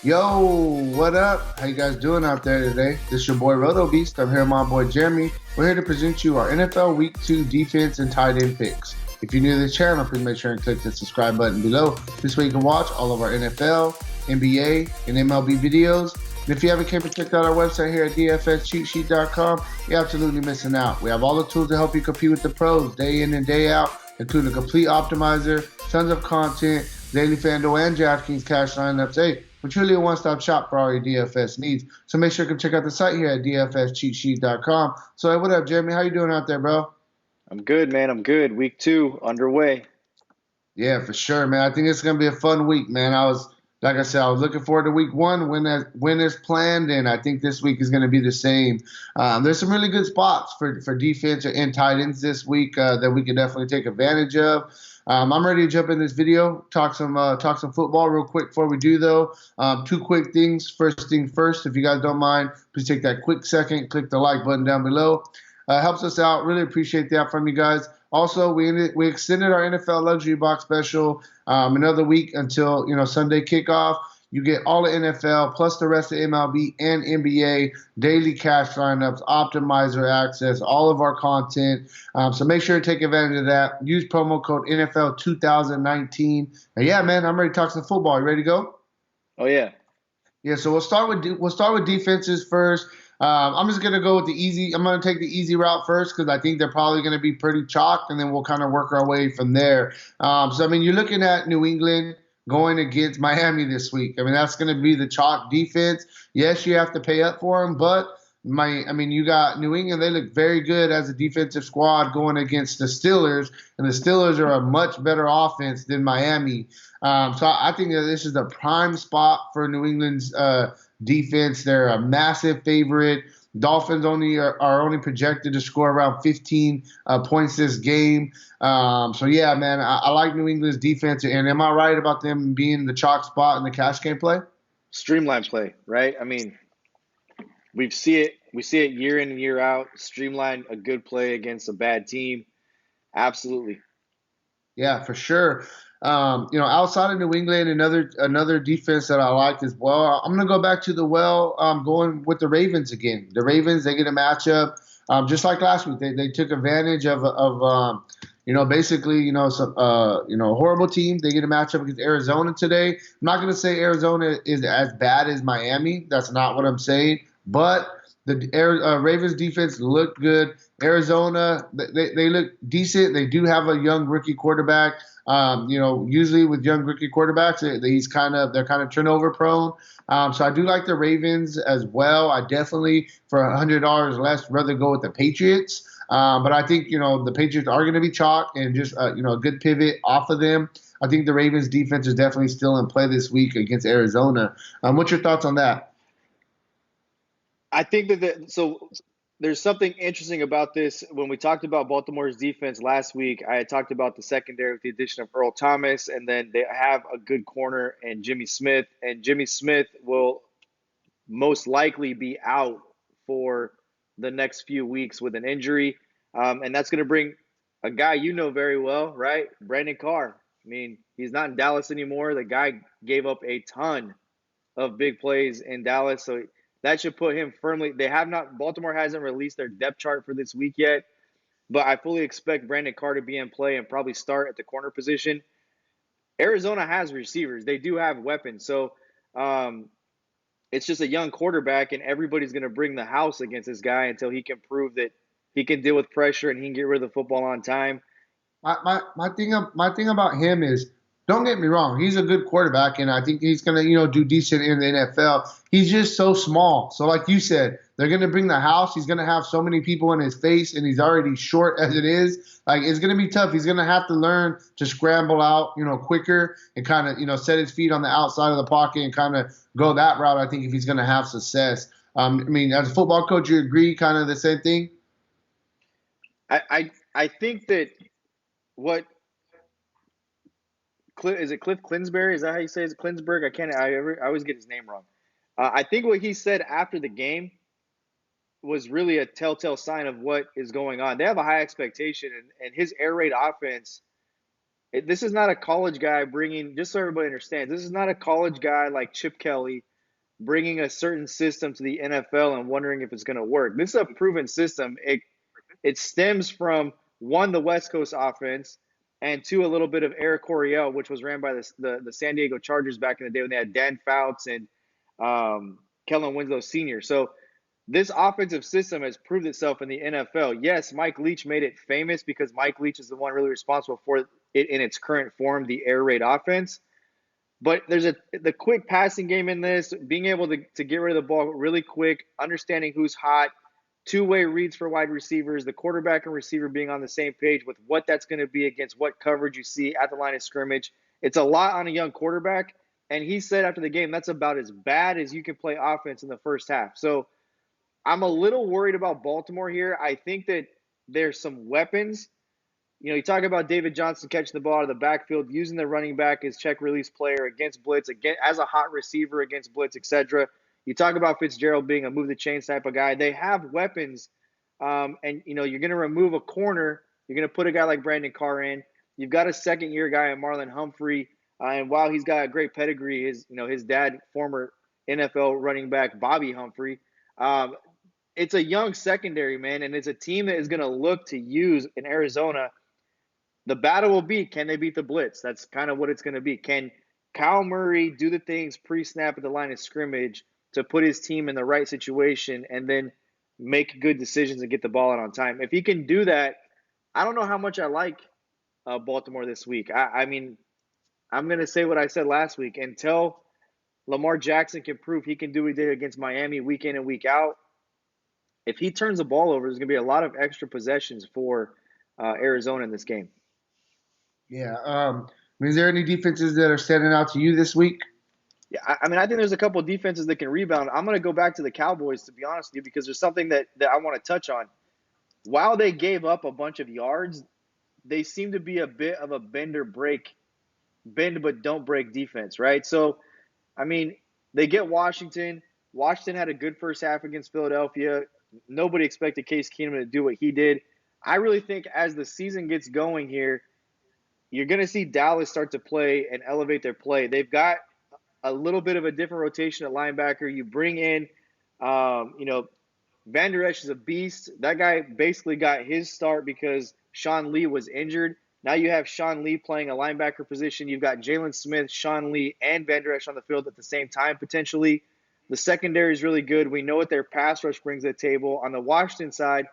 Yo, what up? How you guys doing out there today? This is your boy Roto Beast. I'm here with my boy Jeremy. We're here to present you our NFL Week 2 defense and tight end picks. If you're new to this channel, please make sure and click the subscribe button below. This way you can watch all of our NFL, NBA, and MLB videos. And if you haven't came and checked out our website here at DFSCheatSheet.com, you're absolutely missing out. We have all the tools to help you compete with the pros day in and day out, including a complete optimizer, tons of content, daily FanDuel and Draftkings cash lineups. Hey, we're truly a one-stop shop for all your DFS needs. So make sure you can check out the site here at DFSCheatSheet.com. So hey, what up, Jeremy? How you doing out there, bro? I'm good, man. I'm good. Week 2 underway. Yeah, for sure, man. I think it's gonna be a fun week, man. Like I said, I was looking forward to week 1 when as planned, and I think this week is gonna be the same. There's some really good spots for defense and tight ends this week that we can definitely take advantage of. I'm ready to jump in this video, talk some football real quick before we do, though. Two quick things. First thing first, if you guys don't mind, please take that quick second, click the like button down below. Helps us out. Really appreciate that from you guys. Also, we extended our NFL Luxury Box special another week until Sunday kickoff. You get all the NFL plus the rest of MLB and NBA daily cash lineups, optimizer access, all of our content. So make sure to take advantage of that. Use promo code NFL 2019. And yeah, man, I'm ready to talk some football. You ready to go? Oh yeah. Yeah. So we'll start with defenses first. I'm just gonna go with the easy. I'm gonna take the easy route first because I think they're probably gonna be pretty chalk, and then we'll kind of work our way from there. So I mean, you're looking at New England going against Miami this week. I mean, that's going to be the chalk defense. Yes, you have to pay up for them, but you got New England. They look very good as a defensive squad going against the Steelers, and the Steelers are a much better offense than Miami. So I think that this is the prime spot for New England's defense. They're a massive favorite. Dolphins are only projected to score around 15 points this game. So yeah, man, I like New England's defense. And am I right about them being the chalk spot in the cash game play? Streamline play, right? I mean, we see it year in and year out. Streamline a good play against a bad team. Absolutely. Yeah, for sure. Outside of New England, another defense that I like as well. I'm gonna go back to going with the Ravens again. The Ravens, they get a matchup just like last week. They took advantage of basically some horrible team. They get a matchup against Arizona today. I'm not gonna say Arizona is as bad as Miami. That's not what I'm saying, but the Ravens defense looked good. Arizona, they look decent. They do have a young rookie quarterback. Usually with young rookie quarterbacks, they're kind of turnover prone. So I do like the Ravens as well. I definitely, for $100 less, rather go with the Patriots. But I think the Patriots are going to be chalk and just a good pivot off of them. I think the Ravens defense is definitely still in play this week against Arizona. What's your thoughts on that? I think so there's something interesting about this. When we talked about Baltimore's defense last week, I had talked about the secondary with the addition of Earl Thomas, and then they have a good corner and Jimmy Smith. And Jimmy Smith will most likely be out for the next few weeks with an injury. And that's going to bring a guy you know very well, right? Brandon Carr. I mean, he's not in Dallas anymore. The guy gave up a ton of big plays in Dallas, so that should put him firmly. Baltimore hasn't released their depth chart for this week yet, but I fully expect Brandon Carr to be in play and probably start at the corner position. Arizona has receivers. They do have weapons. So it's just a young quarterback, and everybody's going to bring the house against this guy until he can prove that he can deal with pressure and he can get rid of the football on time. My thing about him is, don't get me wrong, he's a good quarterback, and I think he's gonna do decent in the NFL. He's just so small. So like you said, they're gonna bring the house. He's gonna have so many people in his face, and he's already short as it is. Like, it's gonna be tough. He's gonna have to learn to scramble out, quicker and kind of set his feet on the outside of the pocket and kind of go that route. I think if he's gonna have success. As a football coach, you agree, kind of the same thing. I think that what is it Cliff Clinsbury? Is that how you say it? Clinsburg? I always get his name wrong. I think what he said after the game was really a telltale sign of what is going on. They have a high expectation, and his air raid offense, this is not a college guy just so everybody understands, this is not a college guy like Chip Kelly bringing a certain system to the NFL and wondering if it's going to work. This is a proven system. It stems from one, the West Coast offense, and two, a little bit of Eric Coryell, which was ran by the San Diego Chargers back in the day when they had Dan Fouts and Kellen Winslow Sr. So this offensive system has proved itself in the NFL. Yes, Mike Leach made it famous because Mike Leach is the one really responsible for it in its current form, the air raid offense. But there's the quick passing game in this, being able to get rid of the ball really quick, understanding who's hot, two-way reads for wide receivers, the quarterback and receiver being on the same page with what that's going to be against what coverage you see at the line of scrimmage. It's a lot on a young quarterback. And he said after the game, that's about as bad as you can play offense in the first half. So I'm a little worried about Baltimore here. I think that there's some weapons. You talk about David Johnson catching the ball out of the backfield, using the running back as check release player against blitz, again, as a hot receiver against blitz, etc. You talk about Fitzgerald being a move the chains type of guy. They have weapons, and you're going to remove a corner. You're going to put a guy like Brandon Carr in. You've got a second-year guy in Marlon Humphrey, and while he's got a great pedigree, his dad, former NFL running back Bobby Humphrey. It's a young secondary, man, and it's a team that is going to look to use in Arizona. The battle will be, can they beat the blitz? That's kind of what it's going to be. Can Kyle Murray do the things pre-snap at the line of scrimmage to put his team in the right situation and then make good decisions and get the ball out on time? If he can do that, I don't know how much I like Baltimore this week. I mean, I'm going to say what I said last week. Until Lamar Jackson can prove he can do what he did against Miami week in and week out, if he turns the ball over, there's going to be a lot of extra possessions for Arizona in this game. Yeah. Is there any defenses that are standing out to you this week? Yeah, I mean, I think there's a couple of defenses that can rebound. I'm going to go back to the Cowboys, to be honest with you, because there's something that I want to touch on. While they gave up a bunch of yards, they seem to be a bit of a bend but don't break defense, right? So, I mean, they get Washington. Washington had a good first half against Philadelphia. Nobody expected Case Keenum to do what he did. I really think as the season gets going here, you're going to see Dallas start to play and elevate their play. They've got a little bit of a different rotation at linebacker. You bring in, Van Der Esch is a beast. That guy basically got his start because Sean Lee was injured. Now you have Sean Lee playing a linebacker position. You've got Jalen Smith, Sean Lee, and Van Der Esch on the field at the same time, potentially. The secondary is really good. We know what their pass rush brings to the table. On the Washington side,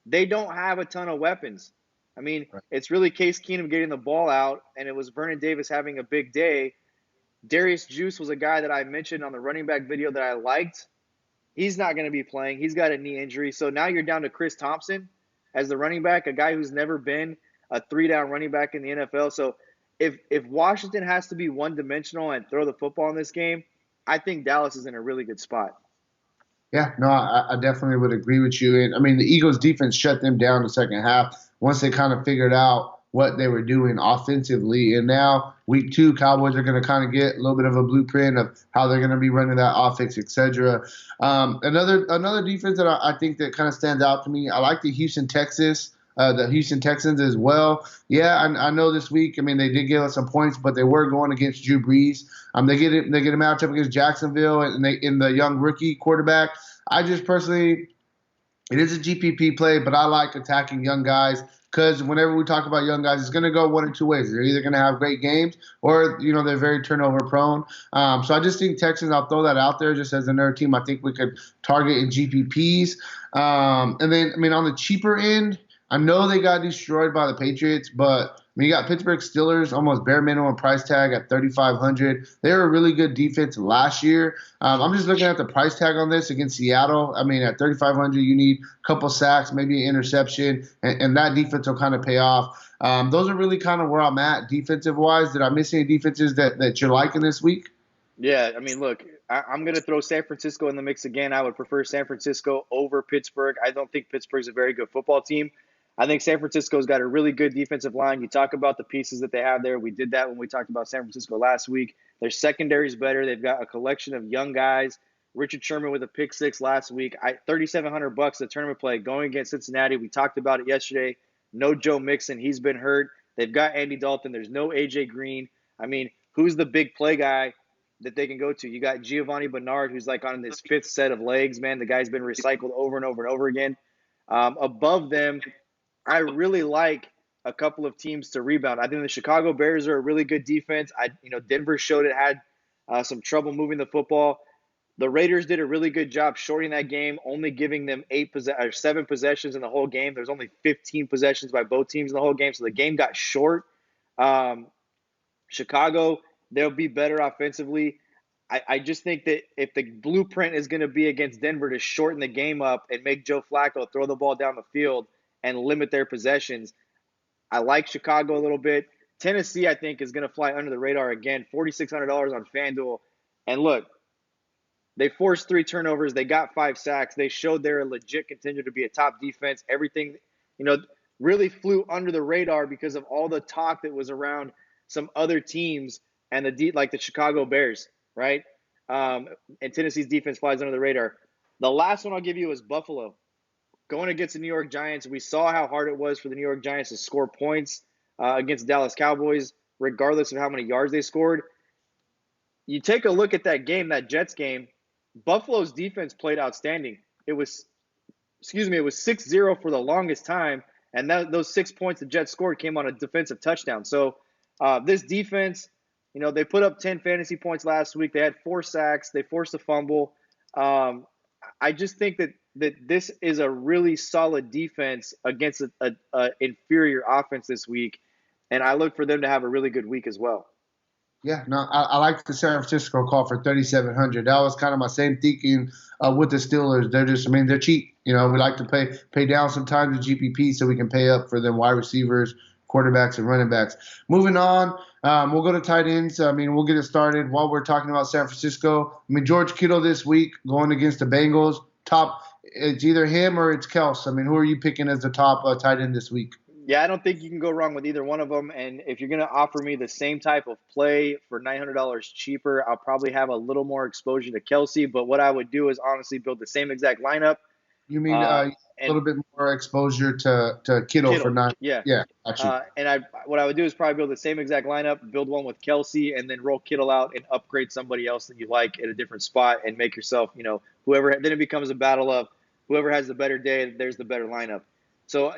they don't have a ton of weapons. I mean, It's really Case Keenum getting the ball out, and it was Vernon Davis having a big day. Darius Juice was a guy that I mentioned on the running back video that I liked. He's not going to be playing. He's got a knee injury. So now you're down to Chris Thompson as the running back, a guy who's never been a three-down running back in the NFL. So if Washington has to be one-dimensional and throw the football in this game, I think Dallas is in a really good spot. Yeah, no, I definitely would agree with you. And I mean, the Eagles' defense shut them down the second half once they kind of figured out what they were doing offensively. And now, week 2, Cowboys are going to kind of get a little bit of a blueprint of how they're going to be running that offense, etc. Another defense that I think that kind of stands out to me, I like the Houston Texans as well. Yeah, I know this week, I mean, they did give us some points, but they were going against Drew Brees. They get a matchup against Jacksonville and in the young rookie quarterback. I just personally, it is a GPP play, but I like attacking young guys because whenever we talk about young guys, it's going to go one or two ways. They're either going to have great games or, they're very turnover prone. So I just think Texans, I'll throw that out there just as another team I think we could target in GPPs. And then, I mean, on the cheaper end, I know they got destroyed by the Patriots, but you got Pittsburgh Steelers, almost bare minimum price tag at $3,500. They were a really good defense last year. I'm just looking at the price tag on this against Seattle. I mean, at $3,500, you need a couple sacks, maybe an interception, and that defense will kind of pay off. Those are really kind of where I'm at defensive-wise. Did I miss any defenses that you're liking this week? Yeah, I mean, look, I'm going to throw San Francisco in the mix again. I would prefer San Francisco over Pittsburgh. I don't think Pittsburgh's a very good football team. I think San Francisco's got a really good defensive line. You talk about the pieces that they have there. We did that when we talked about San Francisco last week. Their secondary is better. They've got a collection of young guys. Richard Sherman with a pick six last week. $3,700 the tournament play going against Cincinnati. We talked about it yesterday. No Joe Mixon. He's been hurt. They've got Andy Dalton. There's no A.J. Green. I mean, who's the big play guy that they can go to. You got Giovanni Bernard, who's like on his fifth set of legs, man. The guy's been recycled over and over and over again. Above them, I really like a couple of teams to rebound. I think the Chicago Bears are a really good defense. Denver showed it had some trouble moving the football. The Raiders did a really good job shorting that game, only giving them 7 possessions in the whole game. There's only 15 possessions by both teams in the whole game, so the game got short. Chicago, they'll be better offensively. I just think that if the blueprint is going to be against Denver to shorten the game up and make Joe Flacco throw the ball down the field and limit their possessions, I like Chicago a little bit. Tennessee, I think, is going to fly under the radar again. $4,600 on FanDuel. And look, they forced 3 turnovers. They got 5 sacks. They showed they're a legit contender to be a top defense. Everything, really flew under the radar because of all the talk that was around some other teams and like the Chicago Bears, right? And Tennessee's defense flies under the radar. The last one I'll give you is Buffalo. Going against the New York Giants, we saw how hard it was for the New York Giants to score points against Dallas Cowboys, regardless of how many yards they scored. You take a look at that game, that Jets game, Buffalo's defense played outstanding. It was 6-0 for the longest time, and those 6 points the Jets scored came on a defensive touchdown. So this defense, they put up 10 fantasy points last week. They had 4 sacks. They forced a fumble. I just think that this is a really solid defense against an inferior offense this week, and I look for them to have a really good week as well. Yeah, no, I like the San Francisco call for 3,700. That was kind of my same thinking with the Steelers. They're cheap. We like to pay down sometimes the GPP so we can pay up for them wide receivers, quarterbacks, and running backs. Moving on, we'll go to tight ends. We'll get it started while we're talking about San Francisco. George Kittle this week going against the Bengals. It's either him or it's Kels. Who are you picking as the top tight end this week? Yeah, I don't think you can go wrong with either one of them. And if you're going to offer me the same type of play for $900 cheaper, I'll probably have a little more exposure to Kelsey. But what I would do is honestly build the same exact lineup. You mean a little bit more exposure to Kittle for $9? Yeah. Gotcha. What I would do is probably build the same exact lineup, build one with Kelsey, and then roll Kittle out and upgrade somebody else that you like at a different spot and make yourself, whoever. Then it becomes a battle of whoever has the better day, there's the better lineup. So,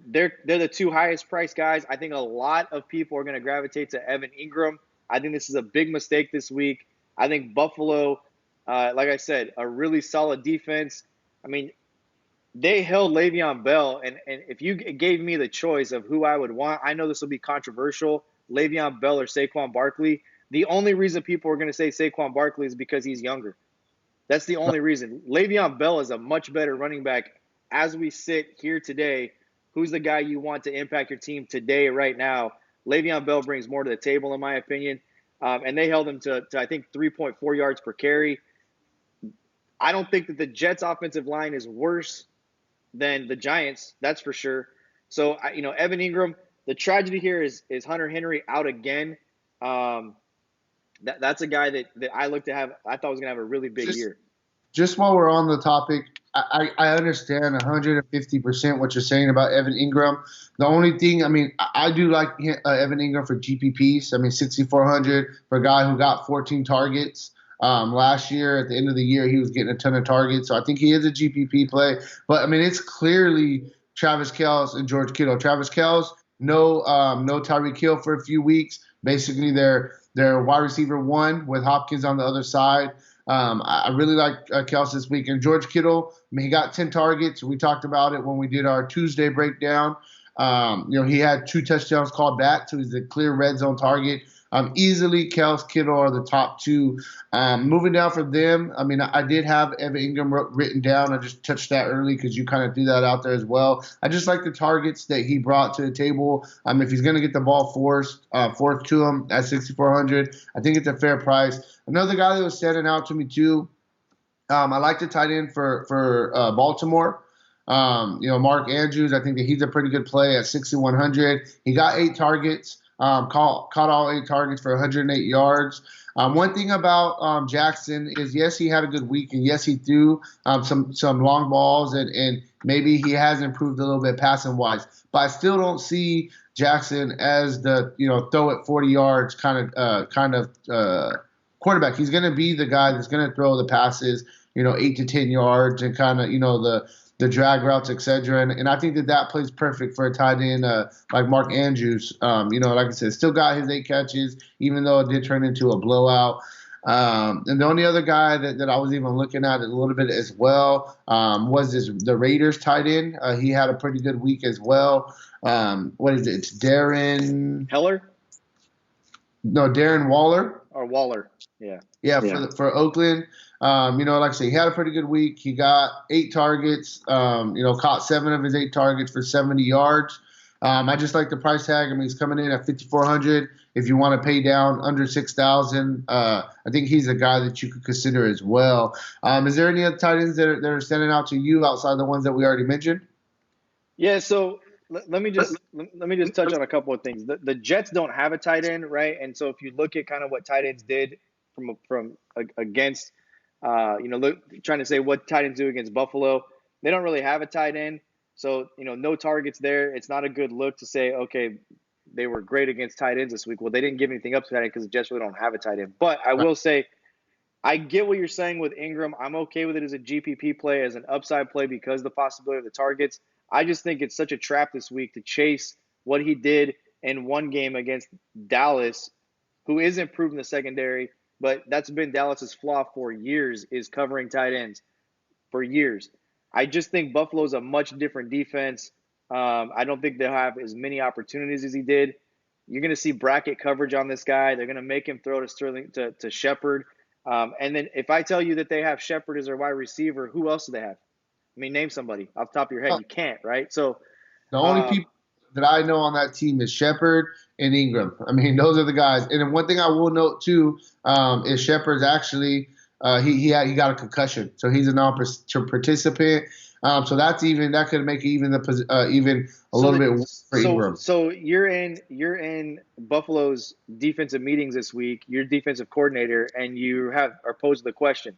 they're the 2 highest priced guys. I think a lot of people are going to gravitate to Evan Ingram. I think this is a big mistake this week. I think Buffalo, like I said, a really solid defense. They held Le'Veon Bell, and if you gave me the choice of who I would want, I know this will be controversial, Le'Veon Bell or Saquon Barkley. The only reason people are going to say Saquon Barkley is because he's younger. That's the only reason. Le'Veon Bell is a much better running back as we sit here today. Who's the guy you want to impact your team today, right now? Le'Veon Bell brings more to the table, in my opinion. And they held him to I think, 3.4 yards per carry. I don't think that the Jets' offensive line is worse than the Giants, that's for sure. So, Evan Ingram, the tragedy here is Hunter Henry out again. That's a guy that I look to have. I thought was going to have a really big year. Just while we're on the topic, I understand 150% what you're saying about Evan Ingram. The only thing, I do like Evan Ingram for GPPs. 6,400 for a guy who got 14 targets last year. At the end of the year, he was getting a ton of targets. So I think he is a GPP play. But, it's clearly Travis Kelce and George Kittle. Travis Kelce, no Tyreek Hill for a few weeks. Basically, they're wide receiver 1 with Hopkins on the other side. I really like Kelce this week. And George Kittle, he got 10 targets. We talked about it when we did our Tuesday breakdown. He had 2 touchdowns called back, so he's a clear red zone target. Easily, Kelce, Kittle are the top 2. Moving down for them, I did have Evan Ingram written down. I just touched that early because you kind of threw that out there as well. I just like the targets that he brought to the table. If he's going to get the ball forced to him at 6,400, I think it's a fair price. Another guy that was standing out to me too, I like the tight end for Baltimore. Mark Andrews, I think that he's a pretty good play at 6,100. He got 8 targets. Caught all 8 targets for 108 yards. One thing about Jackson is, yes, he had a good week, and yes, he threw some long balls, and maybe he has improved a little bit passing wise. But I still don't see Jackson as the throw it 40 yards kind of quarterback. He's going to be the guy that's going to throw the passes, 8 to 10 yards and kind of, the drag routes, etc. And I think that plays perfect for a tight end like Mark Andrews. Like I said, still got his 8 catches, even though it did turn into a blowout. And the only other guy that I was even looking at a little bit as well was the Raiders tight end. He had a pretty good week as well. What is it? It's Darren Heller? No, Darren Waller. Or Waller. Yeah. Yeah, for Oakland. Like I say, he had a pretty good week. He got 8 targets, caught 7 of his 8 targets for 70 yards. I just like the price tag. I mean, he's coming in at $5,400. If you want to pay down under $6,000, I think he's a guy that you could consider as well. Is there any other tight ends that are standing out to you outside the ones that we already mentioned? Yeah, so let me just touch on a couple of things. The Jets don't have a tight end, right? And so if you look at kind of what tight ends did from against, trying to say what tight ends do against Buffalo, they don't really have a tight end. So, no targets there. It's not a good look to say, okay, they were great against tight ends this week. Well, they didn't give anything up to tight end because the Jets really don't have a tight end. But I will say, I get what you're saying with Ingram. I'm okay with it as a GPP play, as an upside play because of the possibility of the targets. I just think it's such a trap this week to chase what he did in one game against Dallas, who is improved in the secondary, but that's been Dallas's flaw for years, is covering tight ends for years. I just think Buffalo's a much different defense. I don't think they'll have as many opportunities as he did. You're going to see bracket coverage on this guy. They're going to make him throw to Sterling, to Shepard. And then if I tell you that they have Shepard as their wide receiver, who else do they have? I mean, name somebody off the top of your head. You can't, right? So the only people that I know on that team is Shepard and Ingram. I mean, those are the guys. And then one thing I will note too is Shepard's actually he got a concussion, so he's a non-participant. So that could make it even a little bit worse for Ingram. So you're in Buffalo's defensive meetings this week. You're defensive coordinator, and are posed the question: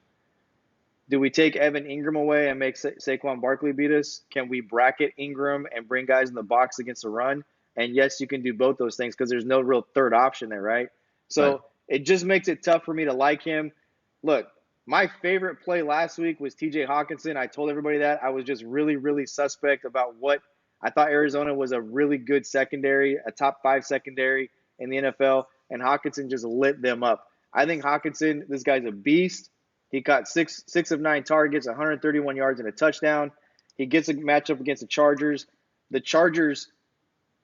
do we take Evan Ingram away and make Saquon Barkley beat us? Can we bracket Ingram and bring guys in the box against the run? And yes, you can do both those things because there's no real third option there, right? So It just makes it tough for me to like him. Look, my favorite play last week was TJ Hawkinson. I told everybody that. I was just really, really suspect about what I thought. Arizona was a really good secondary, a top 5 secondary in the NFL, and Hawkinson just lit them up. I think Hawkinson, this guy's a beast. He caught 6 of 9 targets, 131 yards, and a touchdown. He gets a matchup against the Chargers. The Chargers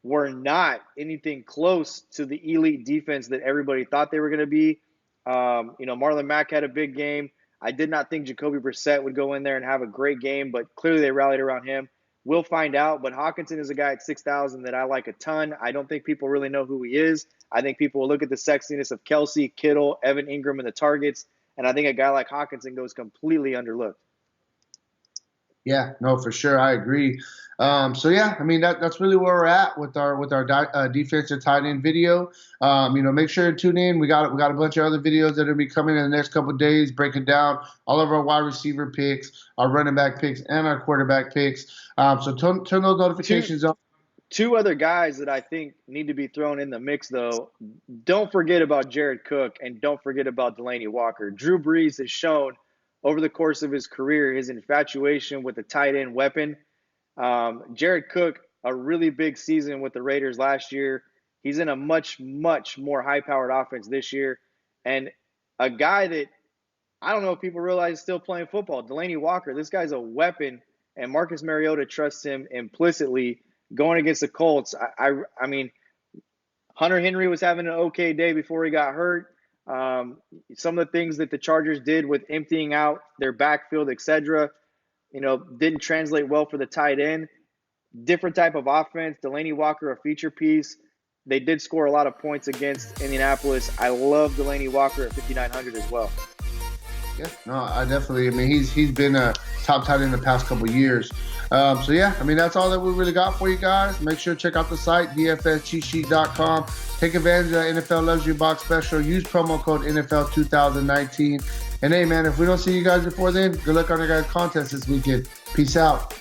were not anything close to the elite defense that everybody thought they were going to be. Marlon Mack had a big game. I did not think Jacoby Brissett would go in there and have a great game, but clearly they rallied around him. We'll find out, but Hawkinson is a guy at 6,000 that I like a ton. I don't think people really know who he is. I think people will look at the sexiness of Kelsey, Kittle, Evan Ingram, and the targets, and I think a guy like Hawkinson goes completely underlooked. Yeah, no, for sure. I agree. I mean, that's really where we're at with our defensive tight end video. Make sure to tune in. We got a bunch of other videos that are going to be coming in the next couple of days, breaking down all of our wide receiver picks, our running back picks, and our quarterback picks. So turn those notifications on. 2 other guys that I think need to be thrown in the mix, though. Don't forget about Jared Cook, and don't forget about Delaney Walker. Drew Brees has shown over the course of his career his infatuation with the tight end weapon. Jared Cook, a really big season with the Raiders last year. He's in a much, much more high-powered offense this year. And a guy that I don't know if people realize is still playing football, Delaney Walker. This guy's a weapon, and Marcus Mariota trusts him implicitly going against the Colts. I mean, Hunter Henry was having an okay day before he got hurt. Some of the things that the Chargers did with emptying out their backfield, etc., didn't translate well for the tight end. Different type of offense. Delaney Walker, a feature piece. They did score a lot of points against Indianapolis. I love Delaney Walker at 5,900 as well. Yeah, no, I mean, he's been a top tight end in the past couple of years. I mean, that's all that we really got for you guys. Make sure to check out the site, dfscheatsheet.com. Take advantage of the NFL Luxury Box Special. Use promo code NFL 2019. And hey, man, if we don't see you guys before then, good luck on your guys' contest this weekend. Peace out.